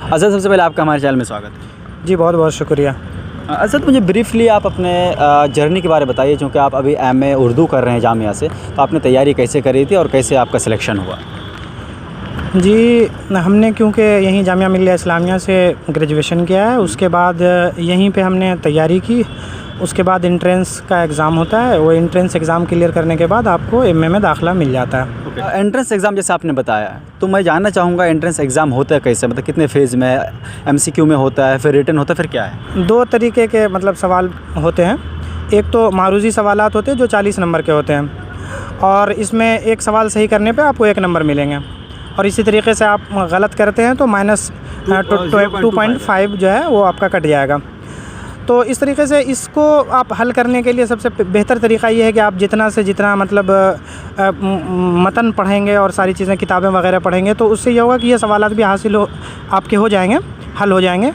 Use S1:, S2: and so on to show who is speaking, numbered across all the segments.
S1: اسد سب سے پہلے آپ کا ہمارے چینل میں سواگت ہے.
S2: جی بہت بہت شکریہ.
S1: اسد مجھے بریفلی آپ اپنے جرنی کے بارے میں بتائیے, چونکہ آپ ابھی ایم اے اردو کر رہے ہیں جامعہ سے, تو آپ نے تیاری کیسے کری تھی اور کیسے آپ کا سلیکشن ہوا؟
S2: جی ہم نے کیونکہ یہیں جامعہ ملیہ اسلامیہ سے گریجویشن کیا ہے, اس کے بعد یہیں پہ ہم نے تیاری کی. اس کے بعد انٹرنس کا ایگزام ہوتا ہے, وہ انٹرنس ایگزام کلیئر کرنے کے بعد آپ کو ایم اے میں داخلہ مل جاتا ہے.
S1: انٹرنس ایگزام جیسے آپ نے بتایا, تو میں جاننا چاہوں گا انٹرنس ایگزام ہوتا ہے کیسے, مطلب کتنے فیز میں, ایم سی کیو میں ہوتا ہے, پھر ریٹن ہوتا ہے, پھر کیا ہے؟
S2: دو طریقے کے سوال ہوتے ہیں. ایک تو معروضی سوالات ہوتے ہیں جو 40 نمبر کے ہوتے ہیں, اور اس میں ایک سوال صحیح کرنے پہ آپ کو 1 نمبر ملیں گے, اور اسی طریقے سے آپ غلط کرتے ہیں تو -2.5 جو ہے وہ آپ کا کٹ جائے گا. تو اس طریقے سے اس کو آپ حل کرنے کے لیے سب سے بہتر طریقہ یہ ہے کہ آپ جتنا سے جتنا متن پڑھیں گے اور ساری چیزیں کتابیں وغیرہ پڑھیں گے, تو اس سے یہ ہوگا کہ یہ سوالات بھی آپ کے ہو جائیں گے, حل ہو جائیں گے.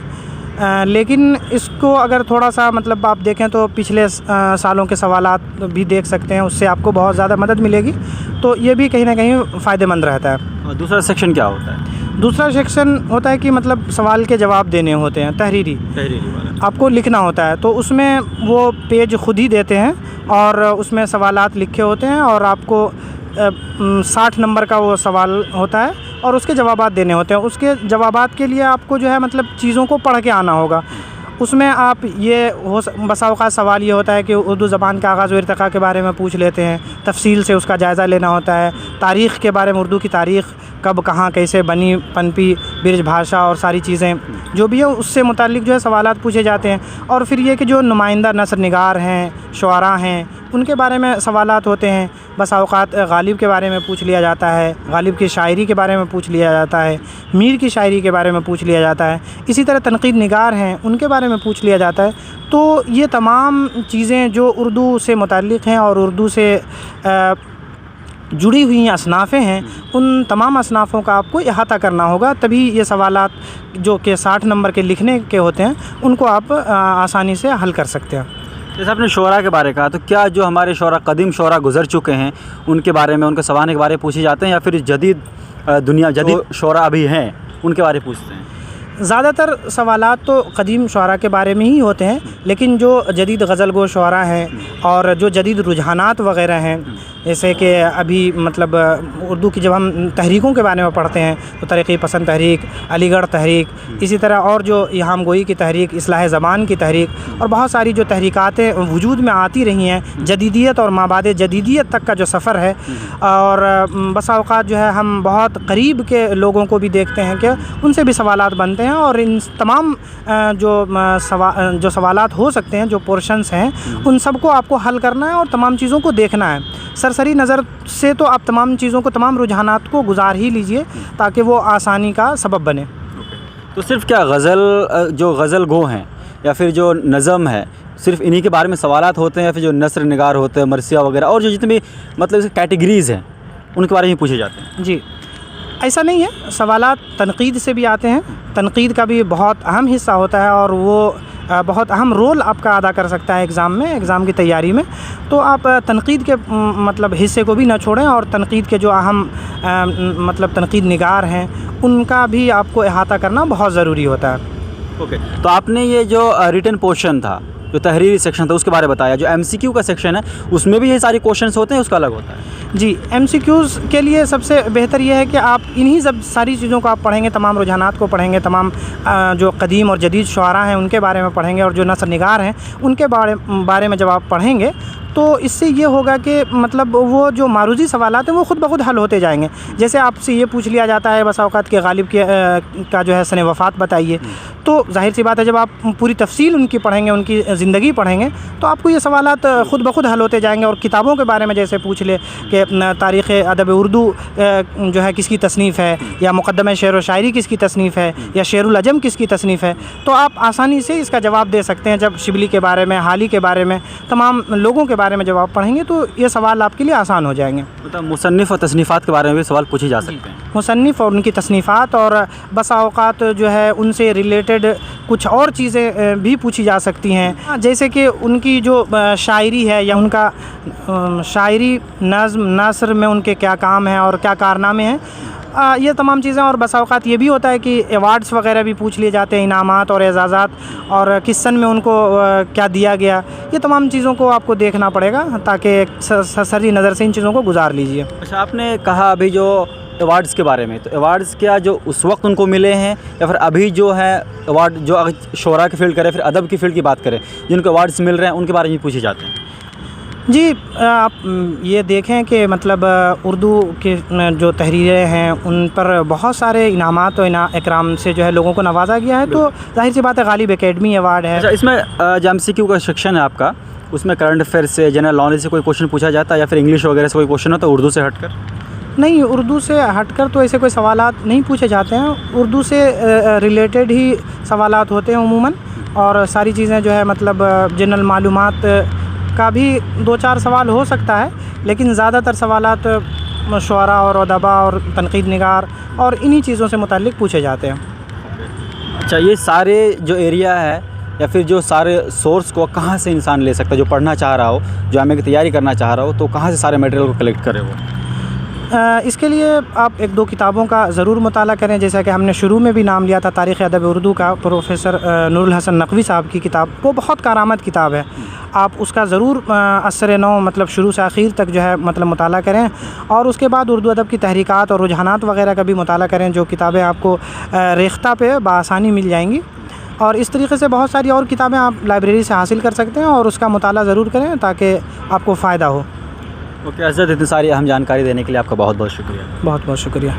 S2: لیکن اس کو اگر تھوڑا سا آپ دیکھیں تو پچھلے سالوں کے سوالات بھی دیکھ سکتے ہیں, اس سے آپ کو بہت زیادہ مدد ملے گی, تو یہ بھی کہیں نہ کہیں فائدہ مند رہتا ہے.
S1: اور دوسرا سیکشن کیا ہوتا ہے؟
S2: دوسرا سیکشن ہوتا ہے کہ سوال کے جواب دینے ہوتے ہیں, تحریری آپ کو لکھنا ہوتا ہے. تو اس میں وہ پیج خود ہی دیتے ہیں اور اس میں سوالات لکھے ہوتے ہیں, اور آپ کو 60 نمبر کا وہ سوال ہوتا ہے اور اس کے جوابات دینے ہوتے ہیں. اس کے جوابات کے لیے آپ کو جو ہے چیزوں کو پڑھ کے آنا ہوگا. اس میں آپ بسا اوقات سوال یہ ہوتا ہے کہ اردو زبان کا آغاز و ارتقاء کے بارے میں پوچھ لیتے ہیں, تفصیل سے اس کا جائزہ لینا ہوتا ہے. تاریخ کے بارے میں, اردو کی تاریخ کب کہاں کیسے بنی, پنپی, برج بھاشا اور ساری چیزیں جو بھی ہے اس سے متعلق جو ہے سوالات پوچھے جاتے ہیں. اور پھر یہ کہ جو نمائندہ نثر نگار ہیں, شعراء ہیں, ان کے بارے میں سوالات ہوتے ہیں. بسا اوقات غالب کے بارے میں پوچھ لیا جاتا ہے, غالب کی شاعری کے بارے میں پوچھ لیا جاتا ہے, میر کی شاعری کے بارے میں پوچھ لیا جاتا ہے. اسی طرح تنقید نگار ہیں, ان کے بارے میں پوچھ لیا جاتا ہے. تو یہ تمام چیزیں جو اردو سے متعلق ہیں اور اردو سے جڑی ہوئی اصنافیں ہیں, ان تمام اصنافوں کا آپ کو احاطہ کرنا ہوگا, تبھی یہ سوالات جو کہ 60 نمبر کے لکھنے کے ہوتے ہیں ان کو آپ آسانی سے حل کر سکتے ہیں.
S1: جیسے آپ نے شعراء کے بارے کہا, تو کیا جو ہمارے شعراء, قدیم شعراء گزر چکے ہیں, ان کے بارے میں, ان کے سوانح کے بارے میں پوچھے جاتے ہیں, یا پھر جدید شعراء ابھی ہیں ان کے بارے میں پوچھتے ہیں؟
S2: زیادہ تر سوالات تو قدیم شعراء کے بارے میں ہی ہوتے ہیں, لیکن جو جدید غزل گو شعراء ہیں اور جو جدید رجحانات وغیرہ ہیں, جیسے کہ ابھی اردو کی جب ہم تحریکوں کے بارے میں پڑھتے ہیں تو ترقی پسند تحریک, علی گڑھ تحریک, اسی طرح اور جو اہام گوئی کی تحریک, اصلاح زبان کی تحریک, اور بہت ساری جو تحریکاتیں وجود میں آتی رہی ہیں, جدیدیت اور مابعد جدیدیت تک کا جو سفر ہے. اور بسا اوقات جو ہے ہم بہت قریب کے لوگوں کو بھی دیکھتے ہیں کہ ان سے بھی سوالات بنتے ہیں, اور ان تمام جو سوالات ہو سکتے ہیں, جو پورشنس ہیں, ان سب کو آپ کو حل کرنا ہے اور تمام چیزوں کو دیکھنا ہے. سرسری نظر سے تو آپ تمام چیزوں کو, تمام رجحانات کو گزار ہی لیجئے تاکہ وہ آسانی کا سبب بنے.
S1: تو صرف کیا جو غزل گو ہیں یا پھر جو نظم ہے, صرف انہی کے بارے میں سوالات ہوتے ہیں, یا پھر جو نثر نگار ہوتے ہیں, مرثیہ وغیرہ, اور جو جتنے بھی کیٹیگریز ہیں ان کے بارے میں پوچھے جاتے ہیں؟
S2: جی ایسا نہیں ہے, سوالات تنقید سے بھی آتے ہیں. تنقید کا بھی بہت اہم حصہ ہوتا ہے, اور وہ بہت اہم رول آپ کا ادا کر سکتا ہے ایگزام کی تیاری میں. تو آپ تنقید کے حصے کو بھی نہ چھوڑیں, اور تنقید کے جو اہم تنقید نگار ہیں ان کا بھی آپ کو احاطہ کرنا بہت ضروری ہوتا ہے.
S1: اوکے, تو آپ نے یہ جو ریٹن پورشن تھا, جو تحریری سیکشن تھا, اس کے بارے میں بتایا. جو ایم سی کیو کا سیکشن ہے اس میں بھی یہ ساری کوشچنس ہوتے ہیں, اس کا الگ ہوتا ہے؟
S2: جی, ایم سی کیوز کے لیے سب سے بہتر یہ ہے کہ آپ انہی ساری چیزوں کو آپ پڑھیں گے, تمام رجحانات کو پڑھیں گے, تمام جو قدیم اور جدید شعراء ہیں ان کے بارے میں پڑھیں گے, اور جو نثر نگار ہیں ان کے بارے میں جب آپ پڑھیں گے تو اس سے یہ ہوگا کہ وہ جو معروضی سوالات ہیں وہ خود بخود حل ہوتے جائیں گے. جیسے آپ سے یہ پوچھ لیا جاتا ہے بسا اوقات کے غالب کا جو ہے سن وفات بتائیے, تو ظاہر سی بات ہے جب آپ پوری تفصیل ان کی پڑھیں گے, ان کی زندگی پڑھیں گے, تو آپ کو یہ سوالات خود بخود حل ہوتے جائیں گے. اور کتابوں کے بارے میں جیسے پوچھ لے کہ تاریخ ادب اردو جو ہے کس کی تصنیف ہے, یا مقدمہ شعر و شاعری کس کی تصنیف ہے, یا شعر العجم کس کی تصنیف ہے, تو آپ آسانی سے اس کا جواب دے سکتے ہیں. جب شبلی کے بارے میں, حالی کے بارے میں, تمام لوگوں کے بارے میں جب آپ پڑھیں گے تو یہ سوال آپ کے لیے آسان ہو جائیں گے.
S1: مصنف اور تصنیفات کے بارے میں بھی سوال پوچھے جا سکتے ہیں.
S2: مصنف اور ان کی تصنیفات, اور بسا اوقات جو ہے ان سے ریلیٹڈ کچھ اور چیزیں بھی پوچھی جا سکتی ہیں, جیسے کہ ان کی جو شاعری ہے, یا ان کا شاعری نظم نثر میں ان کے کیا کام ہیں اور کیا کارنامے ہیں, یہ تمام چیزیں، اور بسا اوقات یہ بھی ہوتا ہے کہ ایوارڈس وغیرہ بھی پوچھ لیے جاتے ہیں، انعامات اور اعزازات، اور کس سن میں ان کو کیا دیا گیا، یہ تمام چیزوں کو آپ کو دیکھنا پڑے گا تاکہ ایک سرسری نظر سے ان چیزوں کو گزار لیجیے۔
S1: اچھا، آپ نے کہا ابھی جو ایوارڈز کے بارے میں، تو ایوارڈز کیا جو اس وقت ان کو ملے ہیں یا پھر ابھی جو ہے ایوارڈ جو شعراء کی فیلڈ کرے، پھر ادب کی فیلڈ کی بات کریں، جن کو ایوارڈز مل رہے ہیں ان کے بارے میں پوچھے جاتے ہیں؟
S2: جی، آپ یہ دیکھیں کہ مطلب اردو کے جو تحریریں ہیں ان پر بہت سارے انعامات و اکرام سے جو ہے لوگوں کو نوازا گیا ہے، تو ظاہر سی بات ہے غالب اکیڈمی ایوارڈ ہے۔
S1: اچھا، اس میں جو MCQ کا سیکشن ہے آپ کا، اس میں کرنٹ افیئر سے، جنرل نالج سے کوئی کوشچن پوچھا جاتا ہے یا پھر انگلش وغیرہ سے کوئی کوشچن ہوتا ہے اردو سے ہٹ کر؟
S2: نہیں، اردو سے ہٹ کر تو ایسے کوئی سوالات نہیں پوچھے جاتے ہیں، اردو سے ریلیٹڈ ہی سوالات ہوتے ہیں عموماً، اور ساری چیزیں جو ہے مطلب جنرل معلومات کا بھی 2-4 سوال ہو سکتا ہے، لیکن زیادہ تر سوالات شعراء اور ادباء اور تنقید نگار اور انہی چیزوں سے متعلق پوچھے جاتے ہیں۔
S1: اچھا، یہ سارے جو ایریا ہے یا پھر جو سارے سورس کو کہاں سے انسان لے سکتا ہے جو پڑھنا چاہ رہا ہو، جو ایم اے کی تیاری کرنا چاہ رہا ہو، تو کہاں سے سارے میٹیریل کو کلیکٹ کرے وہ؟
S2: اس کے لیے آپ 1-2 کتابوں کا ضرور مطالعہ کریں، جیسا کہ ہم نے شروع میں بھی نام لیا تھا تاریخ ادب اردو کا، پروفیسر نور الحسن نقوی صاحب کی کتاب، وہ بہت کارآمد کتاب ہے، آپ اس کا ضرور اثر نو مطلب شروع سے آخر تک جو ہے مطلب مطالعہ کریں، اور اس کے بعد اردو ادب کی تحریکات اور رجحانات وغیرہ کا بھی مطالعہ کریں، جو کتابیں آپ کو ریختہ پہ بآسانی مل جائیں گی، اور اس طریقے سے بہت ساری اور کتابیں آپ لائبریری سے حاصل کر سکتے ہیں، اور اس کا مطالعہ ضرور کریں تاکہ آپ کو فائدہ ہو۔
S1: اوکے حضرت، اتنی ساری اہم جانکاری دینے کے لیے آپ کا بہت بہت شکریہ۔
S2: بہت بہت شکریہ۔